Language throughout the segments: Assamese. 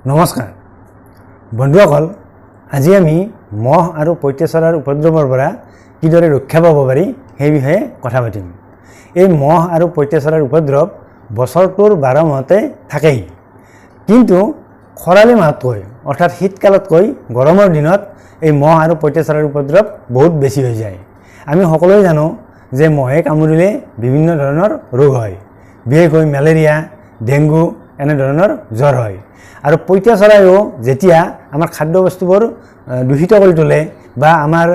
নমস্কাৰ বন্ধুসকল, আজি আমি মহ আৰু পঁইতাচৰাৰ উপদ্ৰৱৰ পৰা কিদৰে ৰক্ষা পাব পাৰি সেই বিষয়ে কথা পাতিম। এই মহ আৰু পঁইতাচৰাৰ উপদ্ৰৱ বছৰটোৰ 12 মাহতে থাকেই, কিন্তু খৰালি মাহতকৈ অৰ্থাৎ শীতকালতকৈ গৰমৰ দিনত এই মহ আৰু পঁইতাচৰাৰ উপদ্ৰৱ বহুত বেছি হৈ যায়। আমি সকলোৱে জানো যে মহে কামুৰিলে বিভিন্ন ধৰণৰ ৰোগ হয়, বিশেষকৈ মেলেৰিয়া, ডেংগু এনেধৰণৰ জ্বৰ হয়। আৰু পঁইতাচৰাইও যেতিয়া আমাৰ খাদ্যবস্তুবোৰ দূষিত কৰি তোলে বা আমাৰ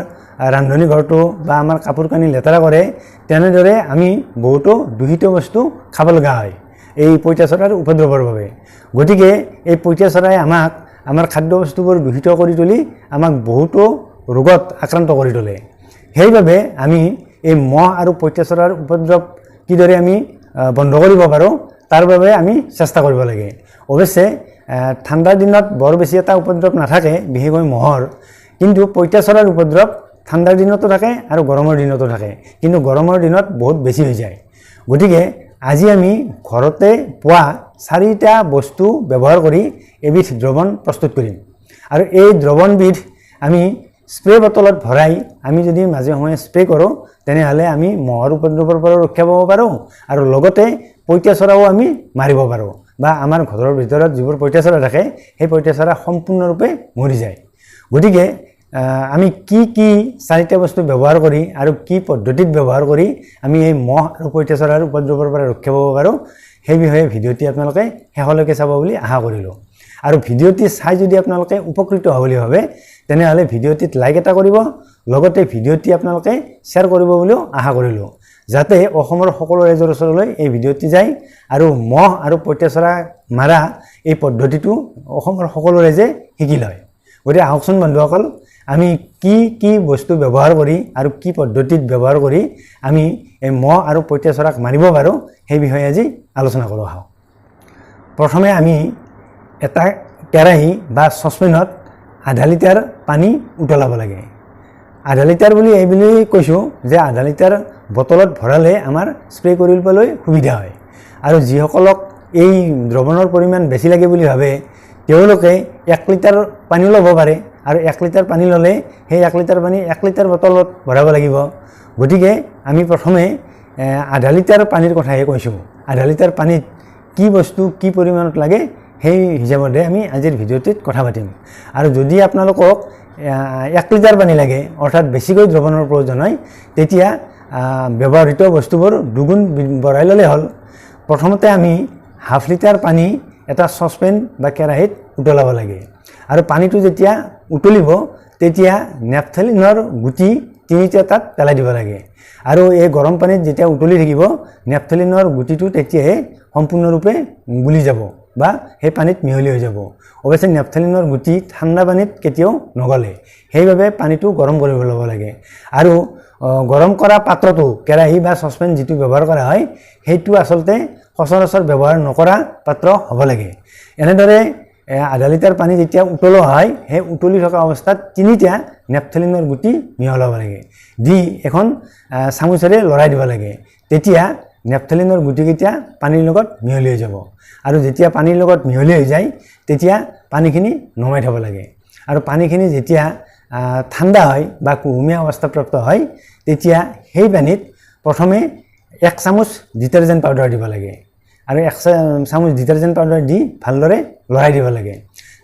ৰান্ধনি ঘৰটো বা আমাৰ কাপোৰ কানি লেতেৰা কৰে, তেনেদৰে আমি বহুতো দূষিত বস্তু খাব লগা হয় এই পঁইতাচৰাৰ উপদ্ৰৱৰ বাবে। গতিকে এই পঁইতাচৰাই আমাক আমাৰ খাদ্যবস্তুবোৰ দূষিত কৰি তুলি আমাক বহুতো ৰোগত আক্ৰান্ত কৰি তোলে। সেইবাবে আমি এই মহ আৰু পঁইতাচৰাৰ উপদ্ৰৱ কিদৰে আমি বন্ধ কৰিব পাৰোঁ তাৰ বাবে আমি চেষ্টা কৰিব লাগে। অৱশ্যে ঠাণ্ডাৰ দিনত বৰ বেছি এটা উপদ্ৰৱ নাথাকে, বিশেষকৈ মহৰ, কিন্তু পঁইতাচৰাৰ উপদ্ৰৱ ঠাণ্ডাৰ দিনতো থাকে আৰু গৰমৰ দিনতো থাকে, কিন্তু গৰমৰ দিনত বহুত বেছি হৈ যায়। গতিকে আজি আমি ঘৰতে পোৱা 4টা বস্তু ব্যৱহাৰ কৰি এবিধ দ্ৰৱণ প্ৰস্তুত কৰিম। আৰু এই দ্ৰৱণবিধ আমি স্প্ৰে বটলত ভৰাই আমি যদি মাজে সময়ে স্প্ৰে কৰোঁ, তেনেহ'লে আমি মহৰ উপদ্ৰৱৰ পৰা ৰক্ষা পাব পাৰোঁ আৰু লগতে পঁইতাচৰাও আমি মাৰিব পাৰোঁ, বা আমাৰ ঘৰৰ ভিতৰত যিবোৰ পঁইতাচৰা থাকে সেই পঁইতাচৰা সম্পূৰ্ণৰূপে মৰি যায়। গতিকে আমি কি 4টা বস্তু ব্যৱহাৰ কৰি আৰু কি পদ্ধতিত ব্যৱহাৰ কৰি আমি এই মহ আৰু পঁইতাচৰাৰ উপদ্ৰৱৰ পৰা ৰক্ষা পাব পাৰোঁ সেই বিষয়ে ভিডিঅ'টি আপোনালোকে শেষলৈকে চাব বুলি আশা কৰিলোঁ। আৰু ভিডিঅ'টি চাই যদি আপোনালোকে উপকৃত হ'ব বুলি ভাবে, তেনেহ'লে ভিডিঅ'টিত লাইক এটা কৰিব, লগতে ভিডিঅ'টি আপোনালোকে শ্বেয়াৰ কৰিব বুলিও আশা কৰিলোঁ, যাতে অসমৰ সকলো ৰাইজৰ ওচৰলৈ এই ভিডিঅ'টি যায় আৰু মহ আৰু পঁইতাচৰা মাৰা এই পদ্ধতিটো অসমৰ সকলো ৰাইজে শিকি লয়। গতিকে আহকচোন বন্ধুসকল, আমি কি বস্তু ব্যৱহাৰ কৰি আৰু কি পদ্ধতিত ব্যৱহাৰ কৰি আমি এই মহ আৰু পঁইতাচৰাক মাৰিব পাৰোঁ সেই বিষয়ে আজি আলোচনা কৰোঁ আহক। প্ৰথমে আমি এটা কেৰাহী বা চচপেনত আধা লিটাৰ পানী উতলাব লাগে। আধা লিটাৰ বুলি এইবুলি কৈছোঁ যে আধা লিটাৰ বটলত ভৰালে আমাৰ স্প্ৰে কৰিবলৈ সুবিধা হয়। আৰু যিসকলক এই দ্ৰৱণৰ পৰিমাণ বেছি লাগে বুলি ভাবে, তেওঁলোকে 1 লিটাৰ পানী ল'ব পাৰে, আৰু 1 লিটাৰ পানী ল'লে সেই 1 লিটাৰ পানী 1 লিটাৰ বটলত ভৰাব লাগিব। গতিকে আমি প্ৰথমে আধা লিটাৰ পানীৰ কথাহে কৈছোঁ। আধা লিটাৰ পানীত কি বস্তু কি পৰিমাণত লাগে সেই হিচাপতে আমি আজিৰ ভিডিঅ'টিত কথা পাতিম। আৰু যদি আপোনালোকক 1 লিটাৰ পানী লাগে, অৰ্থাৎ বেছিকৈ দ্ৰৱণৰ প্ৰয়োজন হয়, তেতিয়া ব্যৱহৃত বস্তুবোৰ দুগুণ বঢ়াই ল'লে হ'ল। প্ৰথমতে আমি ½ লিটাৰ পানী এটা চচপেন বা কেৰাহীত উতলাব লাগে, আৰু পানীটো যেতিয়া উতলিব তেতিয়া নেপথেলিনৰ গুটি 3টা তাত পেলাই দিব লাগে। আৰু এই গৰম পানীত যেতিয়া উতলি থাকিব, নেপথেলিনৰ গুটিটো তেতিয়াহে সম্পূৰ্ণৰূপে গুলি যাব বা সেই পানীত মিহলি হৈ যাব। অৱশ্যে নেপথেলিনৰ গুটি ঠাণ্ডা পানীত কেতিয়াও নগলে, সেইবাবে পানীটো গৰম কৰিব ল'ব লাগে। আৰু গৰম কৰা পাত্ৰটো, কেৰাহী বা চচপেন যিটো ব্যৱহাৰ কৰা হয়, সেইটো আচলতে সচৰাচৰ ব্যৱহাৰ নকৰা পাত্ৰ হ'ব লাগে। এনেদৰে আধা লিটাৰ পানী যেতিয়া উতলোৱা হয়, সেই উতলি থকা অৱস্থাত 3টা নেপথেলিনৰ গুটি মিহলাব লাগে, দি এখন চামুচেৰে লৰাই দিব লাগে। তেতিয়া নেপথেলিনৰ গুটিকেইটা পানীৰ লগত মিহলি হৈ যাব। আৰু যেতিয়া পানীৰ লগত মিহলি হৈ যায়, তেতিয়া পানীখিনি নমাই থ'ব লাগে। আৰু পানীখিনি যেতিয়া ঠাণ্ডা হয় বা কুহুমীয়া অৱস্থাপ্ৰাপ্ত হয়, তেতিয়া সেই পানীত প্ৰথমে 1 চামুচ ডিটাৰজেণ্ট পাউডাৰ দিব লাগে, আৰু 1 চামুচ ডিটাৰজেণ্ট পাউডাৰ দি ভালদৰে লৰাই দিব লাগে।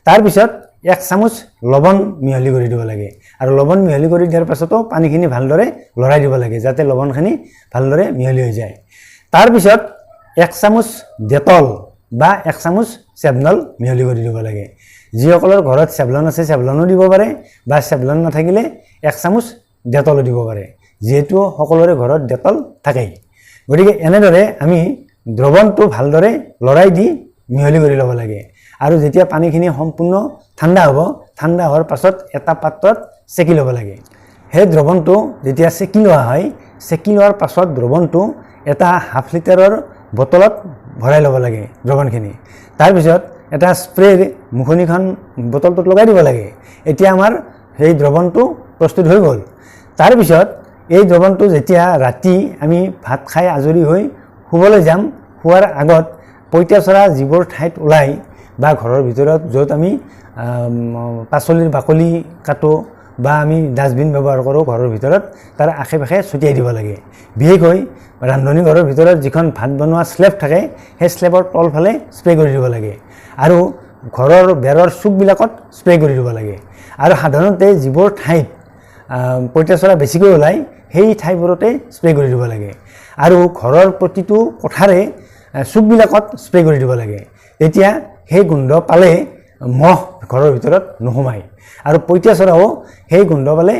তাৰপিছত 1 চামুচ লৱণ মিহলি কৰি দিব লাগে, আৰু লৱণ মিহলি কৰি দিয়াৰ পাছতো পানীখিনি ভালদৰে লৰাই দিব লাগে, যাতে লৱণখিনি ভালদৰে মিহলি হৈ যায়। তাৰপিছত 1 চামুচ ডেটল বা 1 চামুচ চেভলন মিহলি কৰি দিব লাগে। যিসকলৰ ঘৰত চেভলন আছে চেভলনো দিব পাৰে, বা চেভলন নাথাকিলে 1 চামুচ ডেটলো দিব পাৰে, যিহেতু সকলোৰে ঘৰত ডেটল থাকেই। গতিকে এনেদৰে আমি দ্ৰৱণটো ভালদৰে লৰাই দি মিহলি কৰি ল'ব লাগে। আৰু যেতিয়া পানীখিনি সম্পূৰ্ণ ঠাণ্ডা হ'ব, ঠাণ্ডা হোৱাৰ পাছত এটা পাত্ৰত চেকি ল'ব লাগে। সেই দ্ৰৱণটো যেতিয়া চেকি লোৱা হয়, চেকি লোৱাৰ পাছত দ্ৰৱণটো এটা ½ লিটাৰৰ বটলত ভৰাই ল'ব লাগে দ্ৰৱণখিনি। তাৰপিছত এটা স্প্ৰেৰ মুখনিখন বটলটোত লগাই দিব লাগে। এতিয়া আমাৰ সেই দ্ৰৱণটো প্ৰস্তুত হৈ গ'ল। তাৰপিছত এই দ্ৰৱণটো যেতিয়া ৰাতি আমি ভাত খাই আজৰি হৈ শুবলৈ যাম, শোৱাৰ আগত পঁইতাচৰা যিবোৰ ঠাইত ওলায়, বা ঘৰৰ ভিতৰত য'ত আমি পাচলিৰ বাকলি কাটো বা আমি ডাষ্টবিন ব্যৱহাৰ কৰোঁ ঘৰৰ ভিতৰত তাৰ আশে পাশে ছটিয়াই দিব লাগে। বিশেষকৈ ৰান্ধনি ঘৰৰ ভিতৰত যিখন ভাত বনোৱা স্লেব থাকে সেই স্লেবৰ তলফালে স্প্ৰে কৰি দিব লাগে আৰু ঘৰৰ বেৰৰ চুকবিলাকত স্প্ৰে কৰি দিব লাগে। আৰু সাধাৰণতে যিবোৰ ঠাইত পঁইতাচোৰা বেছিকৈ ওলায় সেই ঠাইবোৰতে স্প্ৰে কৰি দিব লাগে আৰু ঘৰৰ প্ৰতিটো কোঠাৰে চুকবিলাকত স্প্ৰে কৰি দিব লাগে। তেতিয়া সেই গোন্ধ পালে মহ ঘৰৰ ভিতৰত নোসোমায় আৰু পঁইতাচোৰাও সেই গোন্ধ পালে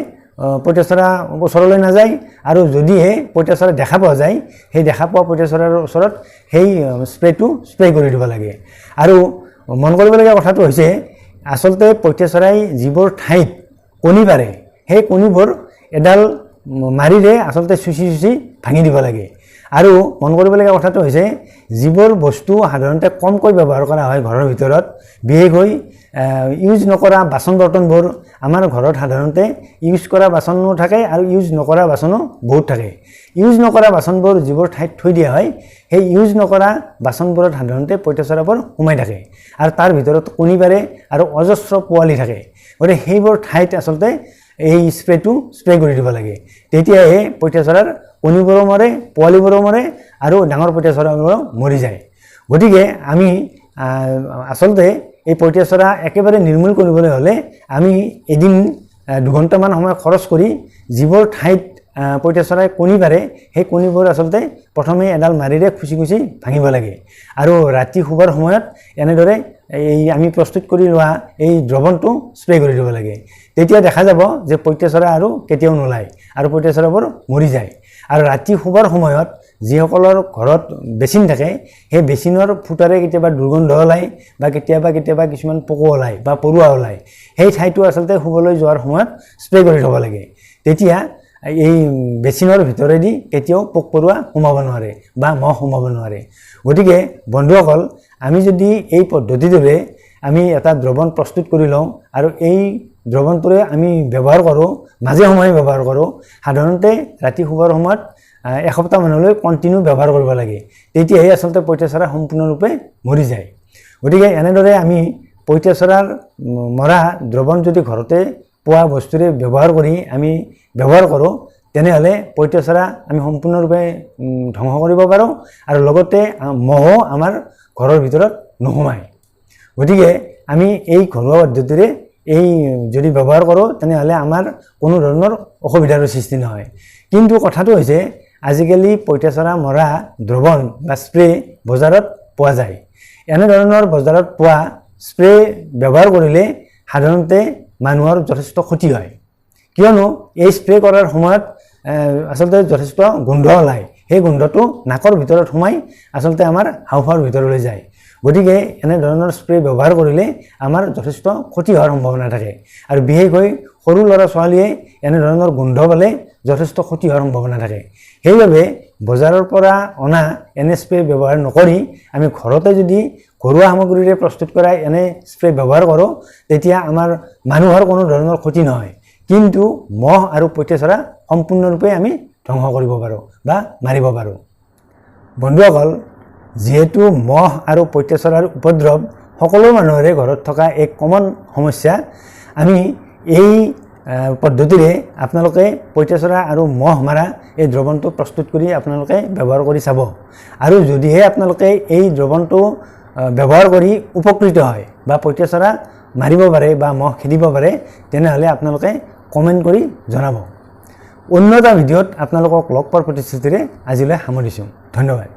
পঁইতাচোৰা ওচৰলৈ নাযায় আৰু যদিহে পঁইতাচোৰা দেখা পোৱা যায় সেই দেখা পোৱা পঁইতাচোৰাৰ ওচৰত সেই স্প্ৰেটো স্প্ৰে কৰি দিব লাগে। আৰু মন কৰিবলগীয়া কথাটো হৈছে আচলতে পঁইতাচোৰাই যিবোৰ ঠাইত কণী পাৰে সেই কণীবোৰ এডাল মাৰিৰে আচলতে চুচি ভাঙি দিব লাগে। আৰু মন কৰিবলগীয়া কথাটো হৈছে যিবোৰ বস্তু সাধাৰণতে কমকৈ ব্যৱহাৰ কৰা হয় ঘৰৰ ভিতৰত, বিশেষকৈ ইউজ নকৰা বাচন বৰ্তনবোৰ আমাৰ ঘৰত সাধাৰণতে ইউজ কৰা বাচনো থাকে আৰু ইউজ নকৰা বাচনো বহুত থাকে। ইউজ নকৰা বাচনবোৰ যিবোৰ ঠাইত থৈ দিয়া হয় সেই ইউজ নকৰা বাচনবোৰত সাধাৰণতে পঁইতাচোৰাবোৰ সোমাই থাকে আৰু তাৰ ভিতৰত কণী পাৰে আৰু অজস্ৰ পোৱালি থাকে। গতিকে সেইবোৰ ঠাইত আচলতে এই স্প্ৰেটো স্প্ৰে কৰি দিব লাগে। তেতিয়াহে পঁইতাচোৰাৰ কণীবোৰো মৰে, পোৱালিবোৰো মৰে আৰু ডাঙৰ পঁইতাচোৰাবোৰো মৰি যায়। গতিকে আমি আচলতে এই পঁইতাচোৰা একেবাৰে নিৰ্মূল কৰিবলৈ হ'লে আমি এদিন 2 ঘণ্টামান সময় খৰচ কৰি যিবোৰ ঠাইত পঁইতাচোৰাই কণী পাৰে সেই কণীবোৰ আচলতে প্ৰথমে এডাল মাৰিৰে খুচি ভাঙিব লাগে আৰু ৰাতি শুৱাৰ সময়ত এনেদৰে এই আমি প্ৰস্তুত কৰি লোৱা এই দ্ৰৱণটো স্প্ৰে কৰি দিব লাগে। তেতিয়া দেখা যাব যে পঁইতাচোৰা আৰু কেতিয়াও নোলায় আৰু পঁইতাচোৰাবোৰ মৰি যায়। আৰু ৰাতি শুৱাৰ সময়ত যিসকলৰ ঘৰত বেচিন থাকে সেই বেচিনৰ ফুটাৰে কেতিয়াবা দুৰ্গন্ধ ওলায় বা কেতিয়াবা কিছুমান পোক ওলায় বা পৰুৱা ওলায়, সেই ঠাইটো আচলতে শুবলৈ যোৱাৰ সময়ত স্প্ৰে কৰি থ'ব লাগে। তেতিয়া এই বেচিনৰ ভিতৰেদি কেতিয়াও পোক পৰুৱা সোমাব নোৱাৰে বা মহ সোমাব নোৱাৰে। গতিকে বন্ধুসকল, আমি যদি এই পদ্ধতিটোৰে আমি এটা দ্ৰৱণ প্ৰস্তুত কৰি লওঁ আৰু এই দ্ৰৱণটোৰে আমি ব্যৱহাৰ কৰোঁ, মাজে সময়ে ব্যৱহাৰ কৰোঁ, সাধাৰণতে ৰাতি শুৱাৰ সময়ত এসপ্তাহমানলৈ কণ্টিনিউ ব্যৱহাৰ কৰিব লাগে। তেতিয়াহে আচলতে পঁইতাচোৰা সম্পূৰ্ণৰূপে মৰি যায়। গতিকে এনেদৰে আমি পঁইতাচোৰাৰ মৰা দ্ৰৱণ যদি ঘৰতে পোৱা বস্তুৰে ব্যৱহাৰ কৰি আমি ব্যৱহাৰ কৰোঁ তেনেহ'লে পঁইতাচোৰা আমি সম্পূৰ্ণৰূপে ধ্বংস কৰিব পাৰোঁ আৰু লগতে মহো আমাৰ ঘৰৰ ভিতৰত নোসোমায়। গতিকে আমি এই ঘৰুৱা পদ্ধতিৰে এই যদি ব্যৱহাৰ কৰোঁ তেনেহ'লে আমাৰ কোনো ধৰণৰ অসুবিধাৰ সৃষ্টি নহয়। কিন্তু কথাটো হৈছে আজিকালি পঁইতাচোৰা মৰা দ্ৰৱণ বা স্প্ৰে বজাৰত পোৱা যায়। এনেধৰণৰ বজাৰত পোৱা স্প্ৰে ব্যৱহাৰ কৰিলে সাধাৰণতে মানুহৰ যথেষ্ট ক্ষতি হয়, কিয়নো এই স্প্ৰে কৰাৰ সময়ত আচলতে যথেষ্ট গোন্ধ ওলায়। সেই গোন্ধটো নাকৰ ভিতৰত সোমাই আচলতে আমাৰ হাওঁফাওৰ ভিতৰলৈ যায়। গতিকে এনেধৰণৰ স্প্ৰে ব্যৱহাৰ কৰিলে আমাৰ যথেষ্ট ক্ষতি হোৱাৰ সম্ভাৱনা থাকে আৰু বিশেষকৈ সৰু ল'ৰা ছোৱালীয়ে এনেধৰণৰ গোন্ধ পালে যথেষ্ট ক্ষতি হোৱাৰ সম্ভাৱনা থাকে। সেইবাবে বজাৰৰ পৰা অনা এনে স্প্ৰে ব্যৱহাৰ নকৰি আমি ঘৰতে যদি ঘৰুৱা সামগ্ৰীৰে প্ৰস্তুত কৰা এনে স্প্ৰে ব্যৱহাৰ কৰোঁ তেতিয়া আমাৰ মানুহৰ কোনো ধৰণৰ ক্ষতি নহয়, কিন্তু মহ আৰু পঁইতাচোৰা সম্পূৰ্ণৰূপে আমি ধ্বংস কৰিব পাৰোঁ বা মাৰিব পাৰোঁ। বন্ধুসকল, যিহেতু মহ আৰু পঁইতাচোৰাৰ উপদ্ৰৱ সকলো মানুহৰে ঘৰত থকা এক কমন সমস্যা, আমি এই পদ্ধতিৰে আপোনালোকে পঁইতাচোৰা আৰু মহ মাৰা এই দ্ৰৱণটো প্ৰস্তুত কৰি আপোনালোকে ব্যৱহাৰ কৰি চাব আৰু যদিহে আপোনালোকে এই দ্ৰৱণটো ব্যৱহাৰ কৰি উপকৃত হয় বা পঁইতাচোৰা মাৰিব পাৰে বা মহ খেদিব পাৰে তেনেহ'লে আপোনালোকে কমেণ্ট কৰি জনাব। অন্য এটা ভিডিঅ'ত আপোনালোকক লগ পোৱাৰ প্ৰতিশ্ৰুতিৰে আজিলৈ সামৰিছোঁ। ধন্যবাদ।